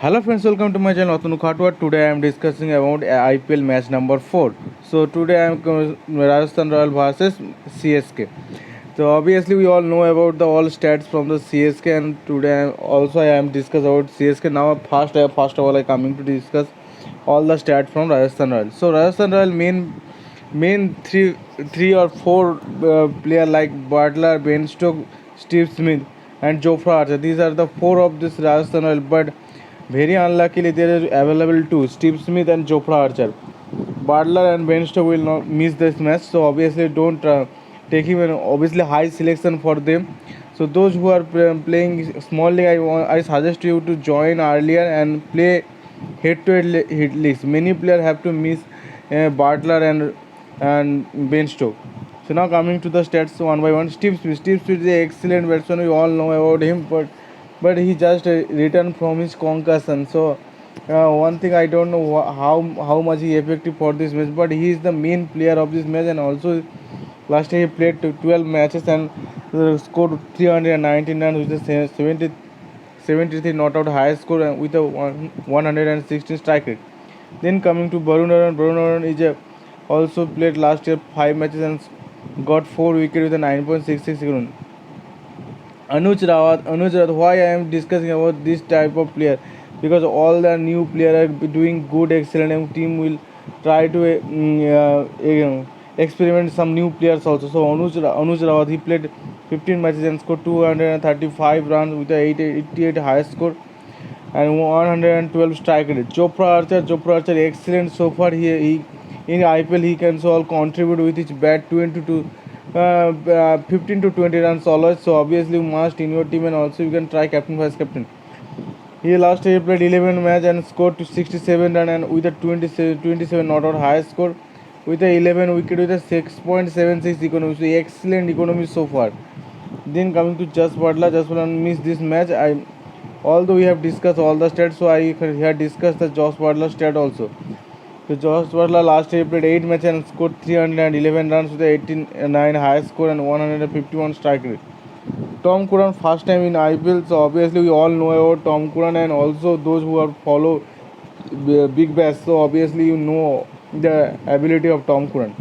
Hello friends, welcome to my channel Atanu Khatwar. Today I am discussing about IPL match number 4. So today I am Rajasthan Royal versus CSK. So obviously we all know about the all stats from the CSK, and today also I am discuss about CSK. Now first of all I coming to discuss all the stats from Rajasthan Royal. So Rajasthan Royal main three or four player like Butler, Ben Stokes, Steve Smith, and Jofra Archer. These are the four of this Rajasthan Royal, but very unluckily there is available two Steve Smith and Jofra Archer. Butler and Ben Stokes will not miss this match, so obviously don't take him. And obviously high selection for them. So those who are playing small league, I suggest you to join earlier and play head-to-head hit leagues. Many players have to miss Butler and Ben Stokes. So now coming to the stats one by one. Steve Smith. Steve Smith is an excellent batsman. We all know about him, but he just returned from his concussion. So one thing I don't know how much he effective for this match, but he is the main player of this match, and also last year he played 12 matches and scored 319 runs with a 73 not out highest score and with a 116 strike rate. Then coming to Barun Aron is also played last year 5 matches and got 4 wickets with a 9.66 run. Anuj Rawat, why I am discussing about this type of player? Because all the new player are doing good, excellent, and team will try to experiment some new players also. So Anuj Rawat, he played 15 matches and scored 235 runs with a 88 highest score and 112 strike rate. Chopra Archer, excellent so far. He in IPL he can so all contribute with his bat 15 to 20 runs always. So obviously must in your team, and also you can try captain vice captain. He last year played 11 match and scored to 67 run and with a 27 not out highest score with a 11 wicket with a 6.76 economy. So excellent economy so far. Then coming to Just Butler missed this match. Although we have discussed all the stats, so I have discussed the Josh Butler stat also. So Josh Butler last year played 8 matches and scored 311 runs with a 18-9 high score and 151 strike rate. Tom Curran first time in IPL, so obviously we all know about Tom Curran, and also those who are follow Big Bash, so obviously you know the ability of Tom Curran.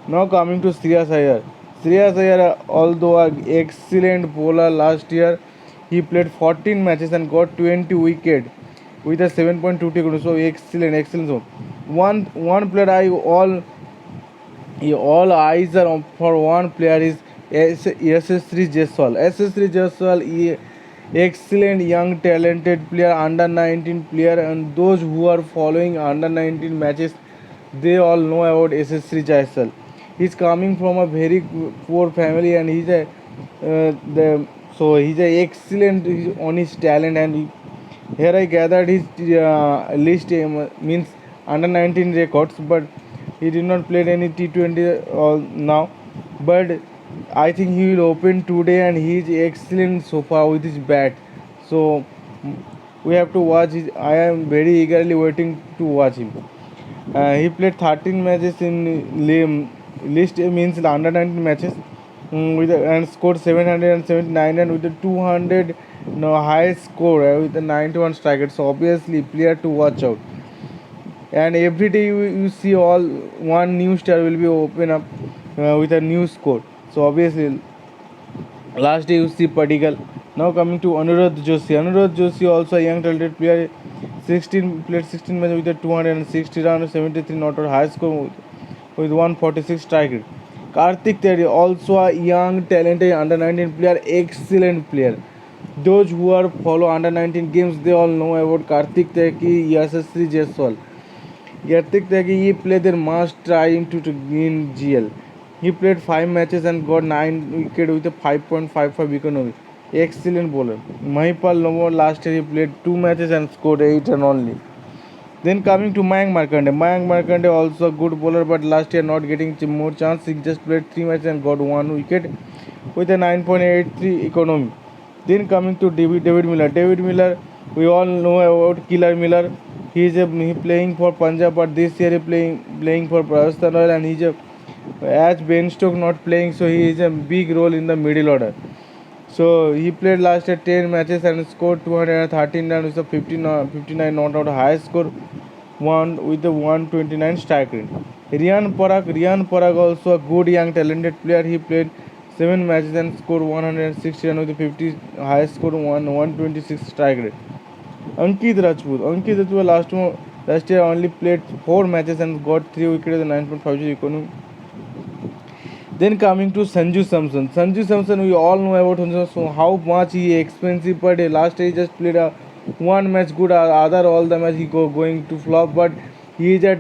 Now coming to Shreyas Iyer. Shreyas Iyer, although an excellent bowler last year, he played 14 matches and got 20 wickets with a 7.22. So excellent. So one player all eyes are on for one player is SS3 Jaiswal. SS3 Jaiswal, excellent young talented player, under 19 player, and those who are following under 19 matches, they all know about SS3 Jaiswal. He's coming from a very poor family, and he's a excellent on his talent. And here I gathered his list, means under 19 records, but he did not play any T20 now. But I think he will open today, and he is excellent so far with his bat. So we have to watch. I am very eagerly waiting to watch him. He played 13 matches in list, means under 19 matches, and scored 779 and with a 200 highest score with a 91 strike rate. So obviously player to watch out. And every day you see all one new star will be open up with a new score. So obviously last day you see Padigal. Now coming to Anirudh Joshi. Anirudh Joshi also a young talented player. 16 played 16 matches with a 260 runs, 73 not out high score with 146 strike rate. Karthik Teri, also a young talented under 19 player, excellent player. Those who are follow under 19 games, they all know about Karthik Teki, Yashasri Jaiswal. Karthik Teki, he played their must try into to win GL. He played 5 matches and got 9 wickets with a 5.55 economy. Excellent bowler. Mahipal Novo last year he played 2 matches and scored 8 run only. Then coming to Mayank Markande. Mayank Markande also a good bowler, but last year not getting more chance. He just played 3 matches and got 1 wicket with a 9.83 economy. Then coming to David Miller. David Miller, we all know about Killer Miller. He playing for Punjab, but this year he playing for Rajasthan Royal, and as Ben Stokes not playing, so he is a big role in the middle order. So he played last year 10 matches and scored 213 runs with a 59 not out, highest score one with a 129 strike rate. Rian Parag also a good young talented player. He played 7 matches and scored 160 runs with a 50 highest score 126 strike rate. Ankit Rajput last year only played 4 matches and got 3 wickets and 9.5 economy. Then coming to Sanju Samson. Sanju Samson, we all know about Sanju Samson, how much he expensive per day. Last year he just played a one match good, other all the match he going to flop. But he is a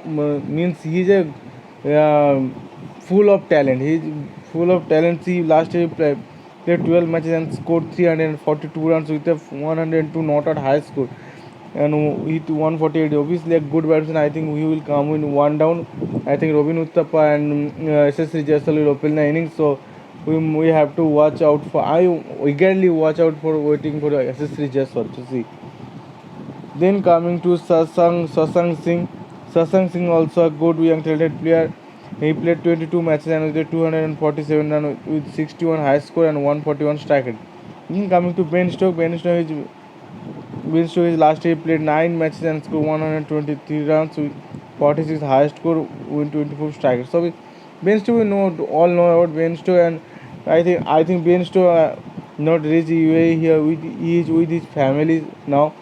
means he is a full of talent. He is full of talent. See, last year he played 12 matches and scored 342 runs with a 102 not out high score and hit 148. Obviously, a good batsman. I think he will come in one down. I think Robin Uthappa and SSC Jaiswal will open the innings. So we have to watch out for. I eagerly watch out for waiting for SSC Jaiswal to see. Then coming to Sasang Singh. Sasang Singh also a good young talented player. He played 22 matches and with 247 runs with 61 high score and 141 strike rate. Then coming to Ben Stokes. Ben Stokes last year played 9 matches and scored 123 runs with 46 highest score with 24 strikers. So Ben Stokes we all know about Ben Stokes, and I think Ben Stokes not reach UAE here with he is with his family now.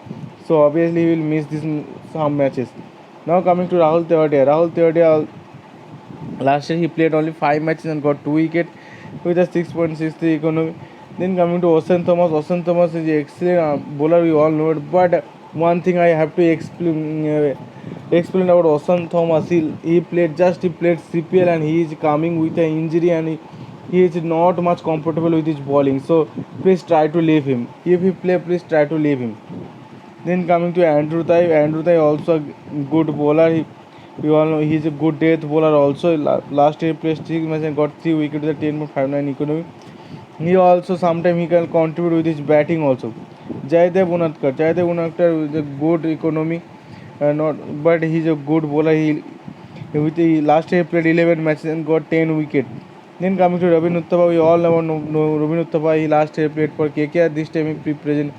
So obviously he will miss this some matches. Now coming to Rahul Tewatia. Rahul Tewatia last year he played only 5 matches and got 2 wickets with a 6.63 economy. Then coming to Osen Thomas. Osen Thomas is an excellent bowler, we all know it. But one thing I have to explain about Osen Thomas. He played CPL and he is coming with an injury, and he is not much comfortable with his bowling. So please try to leave him. If he play, please try to leave him. Then coming to Andrew Tai. Andrew Tai also a good bowler. We all know he's a good death bowler also. Last year played 6 matches and got 3 wickets with a 10.59 economy. He also sometimes he can contribute with his batting also. Jaydev Unadkar is a good economy, not but he's a good bowler. He last year played 11 matches and got 10 wickets. Then coming to Robin Uthappa, we all know Robin Uthappa. He last year played for KKR. This time he present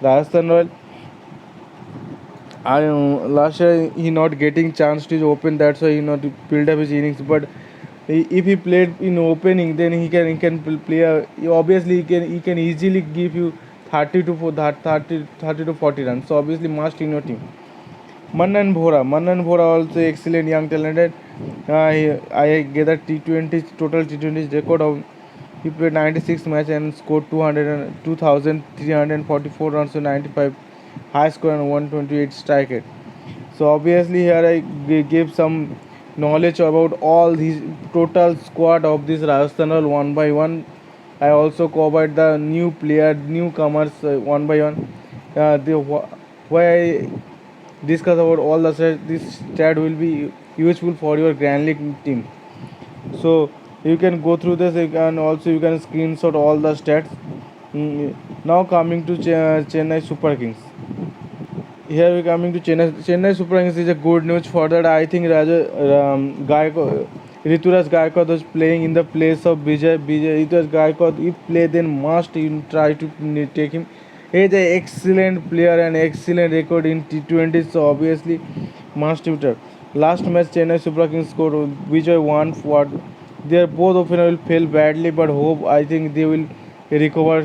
Rajasthan Royal. Last year he not getting chance to open. That's why he not build up his innings. But if he played in opening, then he can play. Obviously he can easily give you 30 to 40 runs. So obviously must in your team. Manan Bhora also excellent young talented. I gathered total T20s record of he played 96 matches and scored 2,344 runs to 95 high score and 128 strike rate. So obviously here I give some knowledge about all these total squad of this Rajasthan Royals one by one. I also covered the newcomers one by one. Why I discuss about all the stats. This stat will be useful for your Grand League team. So you can go through this. You can screenshot all the stats. Now coming to Chennai Super Kings. Here we coming to Chennai Super Kings is a good news for that. I think Rituraj Gaikwad was playing in the place of Rituraj Gaikwad. If play, then must you try to take him. He is an excellent player and excellent record in T20. So obviously must you try. Last match Chennai Super Kings scored Vijay won for. Their both opener will fail badly, but hope I think they will recover.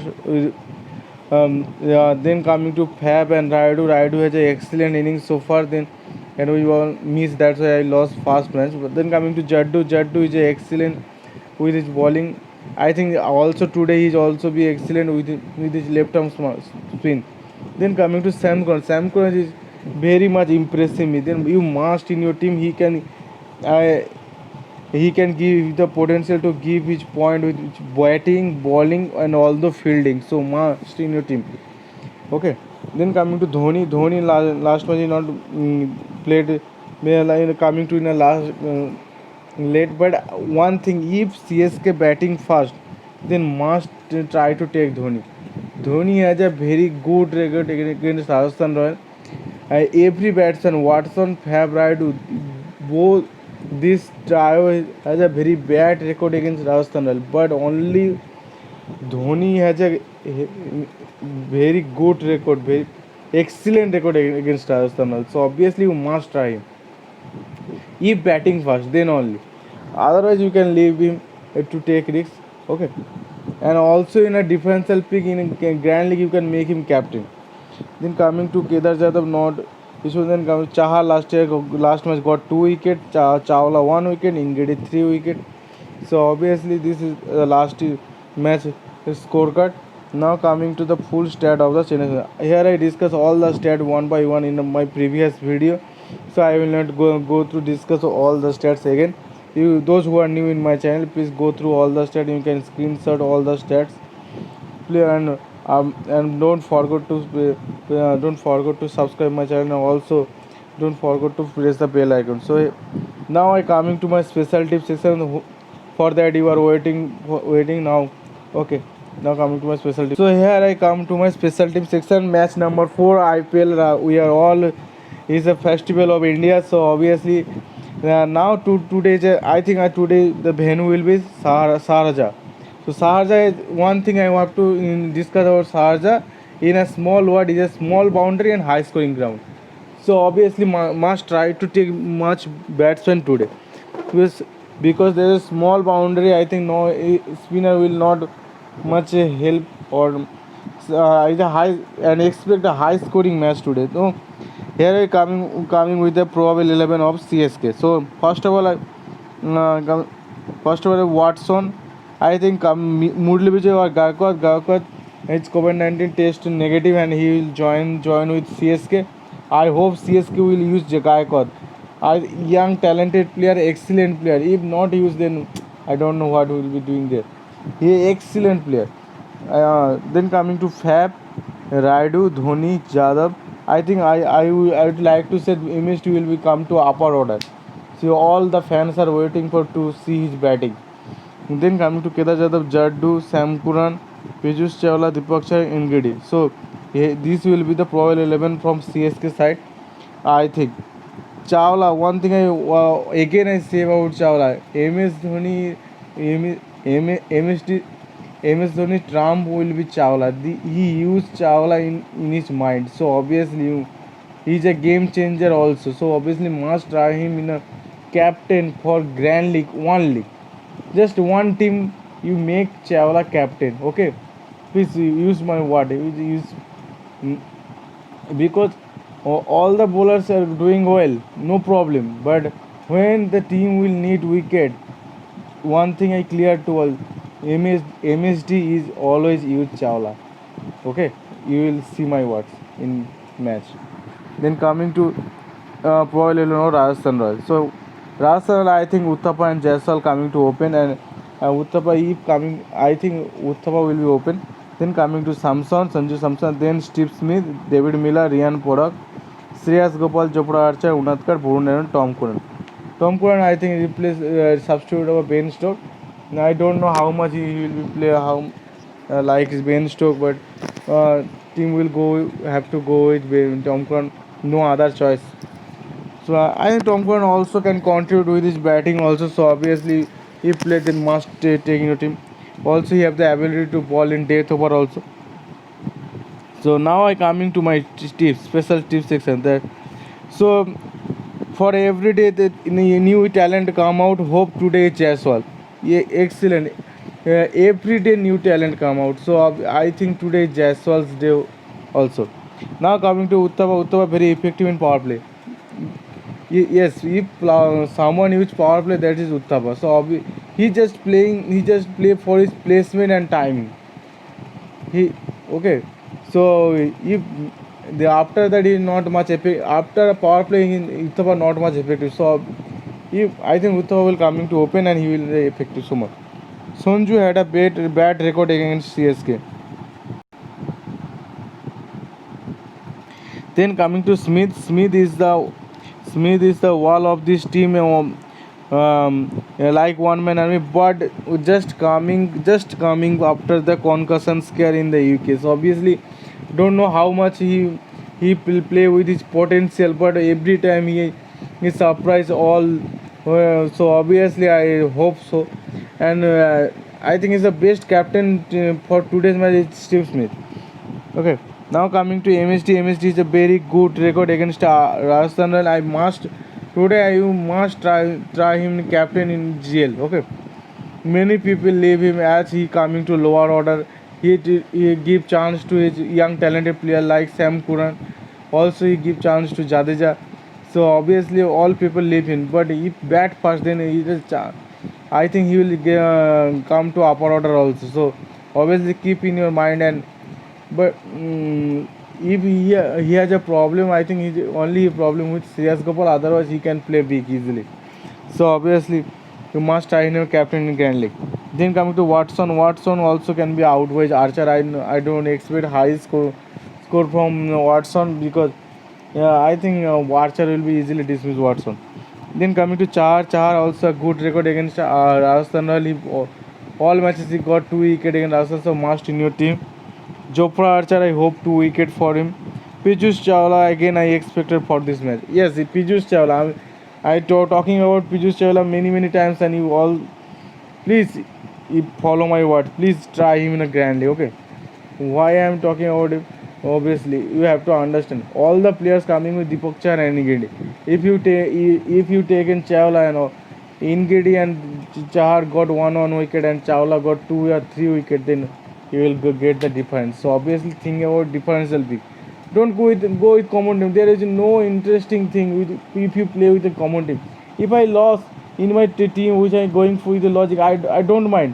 Yeah, then coming to Fab and Raidu. Raidu has an excellent innings so far. Then and we all miss, that's why I lost fast match. But then coming to Jaddu. Jaddu is a excellent with his bowling. I think also today he is also be excellent with his left arm spin. Then coming to Sam Curran. Sam Curran is very much impressive me. Then you must in your team I he can give the potential to give his point with batting, bowling, and all the fielding. So must in your team. Okay. Then coming to Dhoni. Dhoni last match he not played. Coming to in a last late. But one thing, if CSK batting fast, then must try to take Dhoni. Dhoni has a very good record against Rajasthan Royal. Every batsman, Watson, Fab, Raidu, both this trio has a very bad record against Rajasthan Royal. But only Dhoni has a very good record, very excellent record against Rajasthan Royals. So obviously you must try him. If batting first, then only. Otherwise you can leave him to take risks. Okay. And also in a differential pick in a Grand League you can make him captain. Then coming to Kedar Jadhav, not issue. Then comes Chahar last match got 2 wickets. Chawla 1 wicket. Ingedi 3 wicket. So obviously this is the last match scorecard. Now coming to the full stat of the Chennai. Here I discuss all the stat one by one in my previous video. So I will not go through discuss all the stats again. You those who are new in my channel, please go through all the stats. You can screenshot all the stats. Play and don't forget to subscribe my channel, and also don't forget to press the bell icon. So now I coming to my special tip section. For that you are waiting now. Okay, now coming to my special tip. So here I come to my special tip section. Match number 4 IPL. We are all is a festival of India. So obviously now today I think today the venue will be Sharjah. So Sharjah is one thing I want to discuss about Sharjah. In a small word is a small boundary and high scoring ground. So obviously must try to take much batsmen today. Because there is small boundary, I think no spinner will not much help or is a high and expect a high scoring match today. So here I coming with the probable 11 of CSK. So first of all, Watson. I think Murli Vijay or Gaikwad. Gaikwad it's COVID-19 test negative and he will join with CSK. I hope CSK will use Gaikwad. A young talented player, excellent player. If not used, then I don't know what we will be doing there. He excellent player. Then coming to Fab, Raidu, Dhoni, Jadhav. I think I would like to say MS will be come to upper order. So all the fans are waiting for to see his batting. Then coming to Kedar Jadhav, Jaddu, Sam Curran, Piyush Chawla, Deepak Chahar, Ngedi. So this will be the probable 11 from CSK side. I think Chawla. One thing again I say about Chawla. MS Dhoni, MS Dhoni trump will be Chawla. He used Chawla in his mind. So obviously he is a game changer also. So obviously must try him in a captain for Grand League, one league. Just one team you make Chawla captain. Okay, please use my word. Use because all the bowlers are doing well, no problem. But when the team will need wicket, one thing I clear to all, MSD is always use Chawla. Okay, you will see my words in match. Then coming to probably Rajasthan Royals. So Rajasthan, I think Uthappa and Jaiswal coming to open, and Uthappa if coming, I think Uthappa will be open. Then coming to Samson, Sanju Samson, then Steve Smith, David Miller, Ryan Porak, Shreyas Gopal, Chopra Archer, Unatkar, Varun Aaron, Tom Curran. Tom Curran, I think replace substitute of Ben Stokes. I don't know how much he will be play, how like Ben Stokes, but team will have to go with Tom Curran. No other choice. So I think Tom Curran also can contribute with his batting also. So obviously, if played, then must take in your team. Also, he have the ability to ball in death over also. So now I coming to my tips, special tips section. That so for every day that new talent come out. Hope today Jaiswal. Yeah, excellent. Every day new talent come out. So I think today Jaiswal's day also. Now coming to Uttava very effective in power play. Yes, if someone use power play, that is Uttapa. So he just play for his placement and timing. He okay. So if the after that is not much after a power play in Uttapa not much effective. So if I think Uttapa will coming to open and he will be effective so much. Sonju had a bad record against CSK. Then coming to Smith, Smith is the wall of this team. Like one man army, but just coming after the concussion scare in the UK. So obviously, don't know how much he will play with his potential, but every time he surprise all. So obviously, I hope so, and I think he's the best captain for today's match is Steve Smith. Okay, now coming to MSD. MSD is a very good record against Rajasthan Royals. I must try him captain in GL. Okay, many people leave him as he coming to lower order. He give chance to his young talented player like Sam Curran. Also he give chance to Jadeja. So obviously all people leave him. But if bat first, then he is I think he will come to upper order also. So obviously keep in your mind. And but if he has a problem, I think he's only a problem with Shreyas Gopal. Otherwise he can play big easily. So obviously you must try him captain in Grand League. Then coming to Watson, Watson also can be outweight Archer. I don't expect high score from Watson because I think Archer will be easily dismissed Watson. Then coming to Chahar also a good record against Rajasthan Royals. All matches he got 2 wickets against Rajasthan, so must in your team. Jofra Archer, I hope 2 wickets for him. Piyush Chawla again I expected for this match. Yes, Piyush Chawla. Talking about Piyush Chawla many times, and you all please follow my word. Please try him in a Grand League. Okay. Why I am talking about him? Obviously, you have to understand all the players coming with Deepak Chahar and Ingedi. If you take in Chawla, Ingedi and Chahar got one wicket and Chawla got 2 or 3 wicket, then you will get the difference. So obviously, think about differential pick. Don't go with common team. There is no interesting thing with if you play with a common team. If I lost in my team, which I am going for the logic, I don't mind.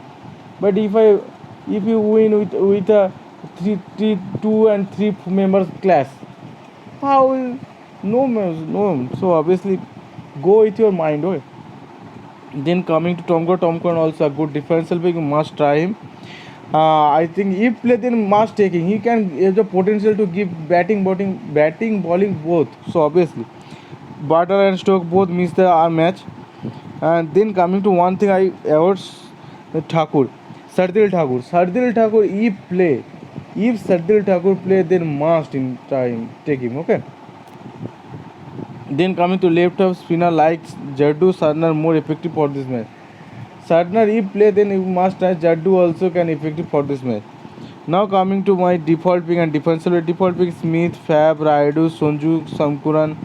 But if you win with a three 2 and 3 members class, how will no. So obviously go with your mind. Okay. Then coming to Tom Curran also a good differential pick. You must try him. I think if play then must taking, he can have the potential to give batting, bowling both. So obviously, Butter and Stoke both miss the match. And then coming to one thing I awards Thakur, Sardil Thakur, if Sardil Thakur play, then must in time take him. Okay. Then coming to left half spinner like Jaddu Sarnar more effective for this match. Sarnar if play, then you must try Jaddu also can effective for this match. Now coming to my default pick and defensive default pick Smith, Fab, Raidu, Sonju, Samkuran,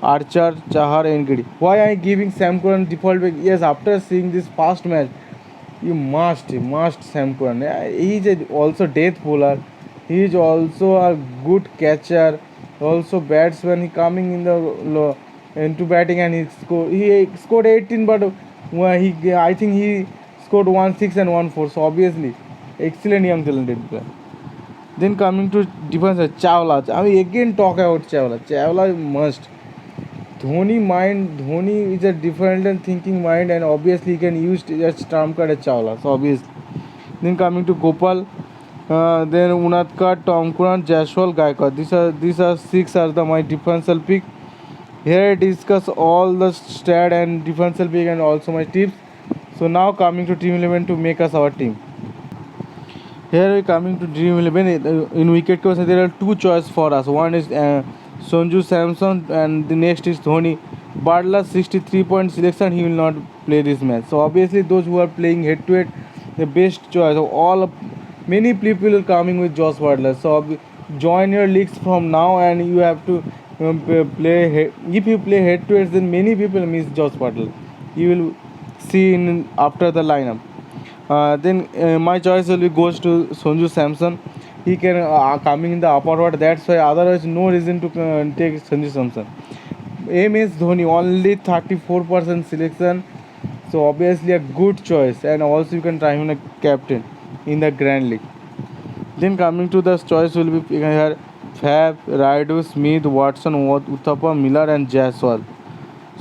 Archer, Chahar, and Gidi. Why I am giving Samkuran default pick? Yes, after seeing this past match, you must Sam Curran. He is also death bowler. He is also a good catcher. Also batsman. He coming in the into batting and he scored 18, but he I think he scored 1 6 and 1 4. So obviously, excellent young talented player. Then coming to defense, Chawla. I mean again talk about Chawla. Chawla must. Dhoni is a different and thinking mind, and obviously he can use as trump card as Chawla. So obviously, then coming to Gopal, then Unatkar, Tom Curran, Jaiswal, Gaikwad. These are six are the my differential pick. Here I discuss all the stat and differential pick and also my tips. So now coming to Team 11 to make us our team. Here we coming to Dream 11. In wicket course, there are two choices for us. One is Sanju Samson, and the next is Dhoni. Badla 63-point selection. He will not play this match. So obviously, those who are playing head to head, the best choice. So many people are coming with Josh Badla. So join your leagues from now, and you have to play. If you play head to head, then many people miss Josh Badla. You will see in after the lineup. Then my choice will be goes to Sonju Samson. He can coming in the upper order. That's why otherwise no reason to take Sanju Samson. MS Dhoni only 34% selection. So obviously a good choice, and also you can try him a captain in the Grand League. Then coming to the choice will be here Fab, Raidu, Smith, Watson, Uthappa, Miller, and Jaiswal.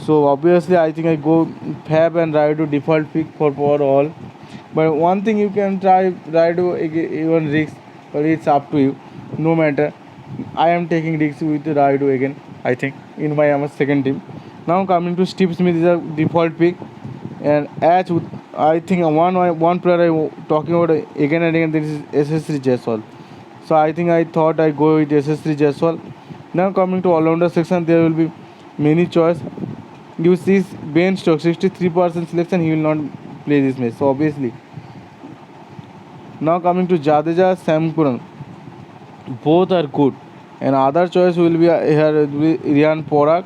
So obviously I think I go Fab and Raidu default pick for all. But one thing you can try Raidu even risk, but it's up to you. No matter. I am taking risks with Raidu again. I think in my second team. Now coming to Steve Smith is a default pick, and as with, I think one player I talking about again and again, this is SSC Jaiswal. So I think I thought I go with SSC Jaiswal. Now coming to all-rounder section, there will be many choice. You see Ben Stokes 63% selection, he will not play this match. So obviously Now coming to Jadeja, Sam Curran, both are good. And other choice will be here will be Ryan Porak.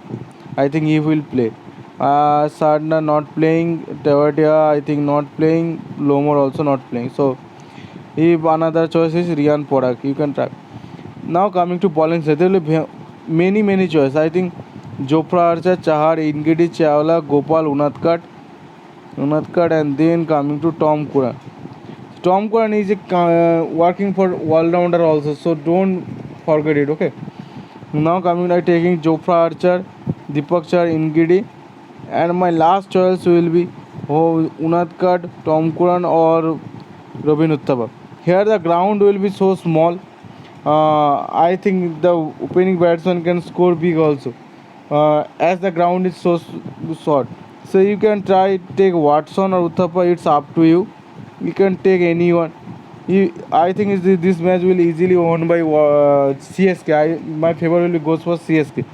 I think he will play. Sadna not playing. Tevatia I think not playing. Lomor also not playing. So if another choice is Ryan Porak, you can try. Now coming to bowling side, there will be many choices. I think Jofra Archer, Chahar, Ingidi Chawla, Gopal Unadkat, and then coming to Tom Curran. Tom Curran is working for all-rounder also, so don't forget it. Okay. Now coming to taking Jofra Archer, Deepak Char, Ingidi, and my last choice will be Unadkat, Tom Curran, or Robin Uttapa. Here the ground will be so small. I think the opening batsman can score big also, as the ground is so short. So you can try take Watson or Uthappa. It's up to you. You can take anyone. I think this match will easily won by CSK. My favor will goes for CSK.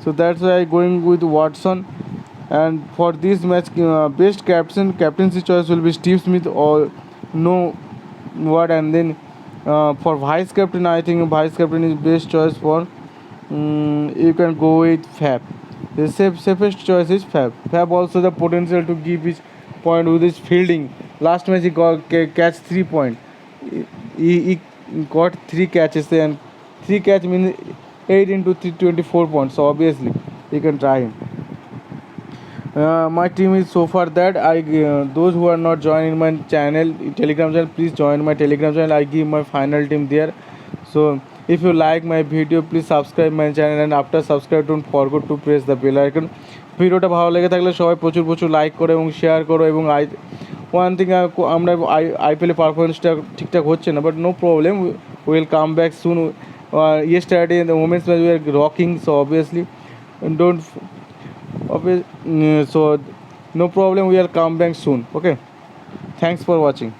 So that's why I going with Watson. And for this match, best captaincy choice will be Steve Smith or no what. And then for vice captain, I think vice captain is best choice for. You can go with Fab. The safest choice is Fab. Fab also the potential to give his point with his fielding. Last match he got catch 3 point. He got 3 catches, and 3 catch means 8 into 3 24 points. So obviously you can try him. My team is so far that I those who are not joining my channel Telegram channel, please join my Telegram channel. I give my final team there. So if you like my video, please subscribe my channel, and after subscribe don't forget to press the bell icon. ভিডিওটা ভালো লেগে থাকলে সবাই প্রচুর প্রচুর like করো এবং share করো। এবং ওয়ান থিং আমরা আইপিএলে পারফরমেন্সটা ঠিকঠাক হচ্ছে না, but no problem, will come back soon. yesterday in the women's match we are rocking, so obviously don't so no problem, we will come back soon. Okay, thanks for watching.